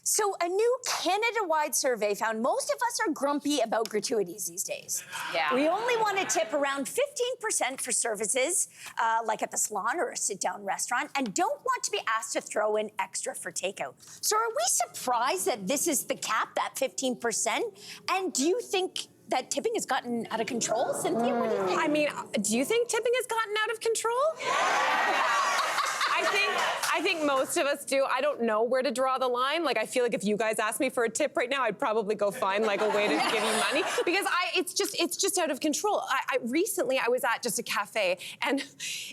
So a new Canada-wide survey found most of us are grumpy about gratuities these days. Yeah. We only want to tip around 15% for services, like at the salon or a sit-down restaurant, and don't want to be asked to throw in extra for takeout. So are we surprised that this is the cap, that 15%? And do you think that tipping has gotten out of control? Cynthia, what do you think? I mean, do you think tipping has gotten out of control? I think most of us do. I don't know where to draw the line. Like, I feel like if you guys asked me for a tip right now, I'd probably go find like a way to give you money because it's just out of control. Recently I was at just a cafe and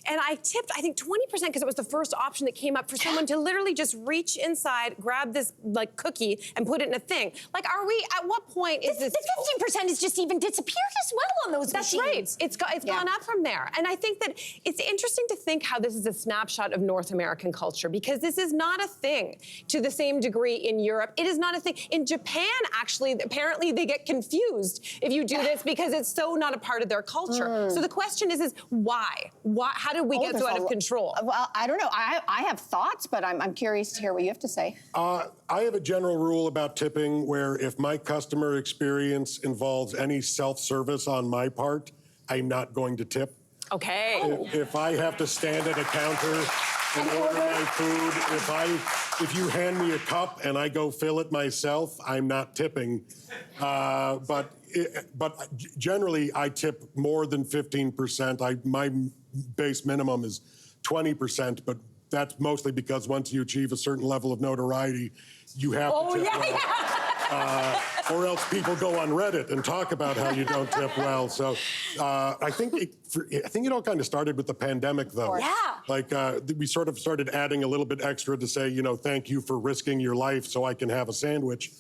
I tipped, I think 20% because it was the first option that came up for someone to literally just reach inside, grab this like cookie and put it in a thing. Like, are we, at what point is this? The 15% has just even disappeared as well on those machines. That's right. It's gone up from there. And I think that it's interesting to think how this is a snapshot of North American culture because this is not a thing to the same degree in Europe. It is not a thing. In Japan, actually, apparently they get confused if you do this because it's so not a part of their culture. So the question is why? How did we get so out of control? Well, I don't know. I have thoughts, but I'm curious to hear what you have to say. I have a general rule about tipping where if my customer experience involves any self-service on my part, I'm not going to tip. Okay. If I have to stand at a counter and order my food, if you hand me a cup and I go fill it myself, I'm not tipping. But generally, I tip more than 15%. My base minimum is 20%, but that's mostly because once you achieve a certain level of notoriety, you have to tip well. Or else people go on Reddit and talk about how you don't tip well. So I think it all kind of started with the pandemic, though. Yeah. Like, we sort of started adding a little bit extra to say, you know, thank you for risking your life so I can have a sandwich.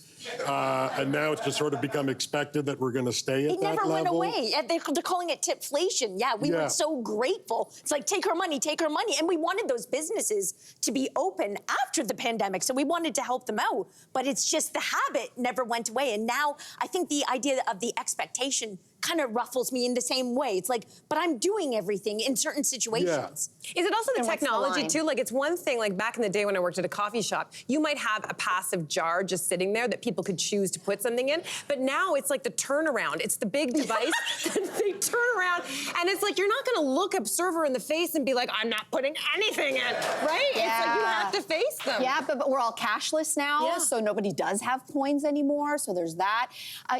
And now it's just sort of become expected that we're going to stay at that level. It never went away. They're calling it tipflation. Yeah, we were so grateful. It's like, take our money, take our money. And we wanted those businesses to be open after the pandemic, so we wanted to help them out. But it's just the habit never went away. And now I think the idea of the expectation kind of ruffles me in the same way. It's like, but I'm doing everything in certain situations. Is it also the technology too? Like, it's one thing, like back in the day when I worked at a coffee shop, you might have a passive jar just sitting there that people could choose to put something in. But now it's like the turnaround. It's the big device that they turn around. And it's like, you're not gonna look a server in the face and be like, I'm not putting anything in, right? Yeah. It's like you have to face them. Yeah, but we're all cashless now, so nobody does have coins anymore, so there's that.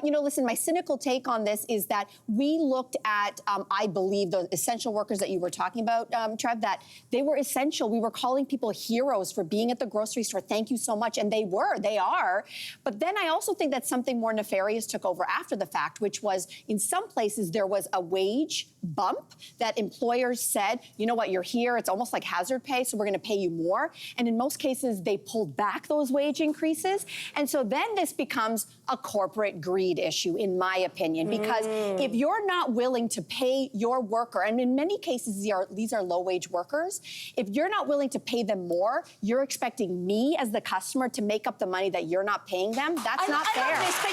You know, listen, my cynical take on this is that we looked at, I believe, the essential workers that you were talking about, Trev, that they were essential. We were calling people heroes for being at the grocery store. Thank you so much. And they are. But then I also think that something more nefarious took over after the fact, which was in some places there was a wage bump that employers said, you know what, you're here. It's almost like hazard pay, so we're going to pay you more. And in most cases, they pulled back those wage increases. And so then this becomes a corporate greed issue, in my opinion, because if you're not willing to pay your worker, and in many cases these are low-wage workers, if you're not willing to pay them more, you're expecting me as the customer to make up the money that you're not paying them. That's not fair. I love this, but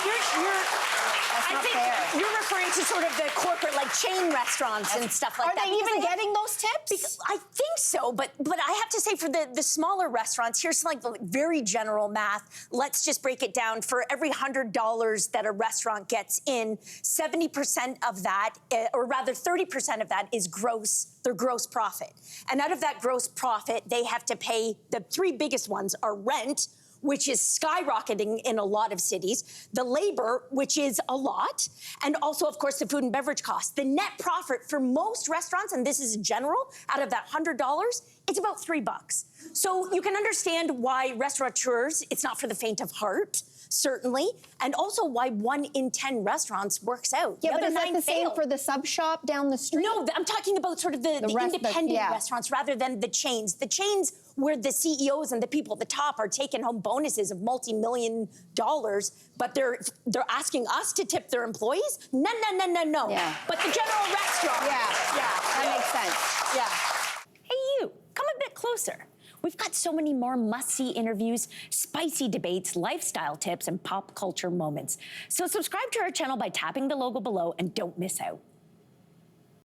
That's not fair. you're referring to sort of the corporate, like chain restaurants and stuff like that. Are they even getting those tips? I think so, but I have to say for the smaller restaurants, here's like the very general math. Let's just break it down. For every $100 that a restaurant gets in, 70% of that, or rather 30% of that is their gross profit. And out of that gross profit, they have to pay, the three biggest ones are rent, which is skyrocketing in a lot of cities, the labor, which is a lot, and also, of course, the food and beverage costs. The net profit for most restaurants, and this is general, out of that $100, it's about $3. So you can understand why restaurateurs, it's not for the faint of heart, certainly, and also why 1 in 10 restaurants works out. Yeah, but is that the same for the sub shop down the street? No, I'm talking about sort of the independent restaurants rather than the chains. The chains where the CEOs and the people at the top are taking home bonuses of multi-million dollars, but they're asking us to tip their employees? No. Yeah. But the general restaurant. That makes sense. Yeah. Hey, you, come a bit closer. We've got so many more must-see interviews, spicy debates, lifestyle tips, and pop culture moments. So subscribe to our channel by tapping the logo below and don't miss out.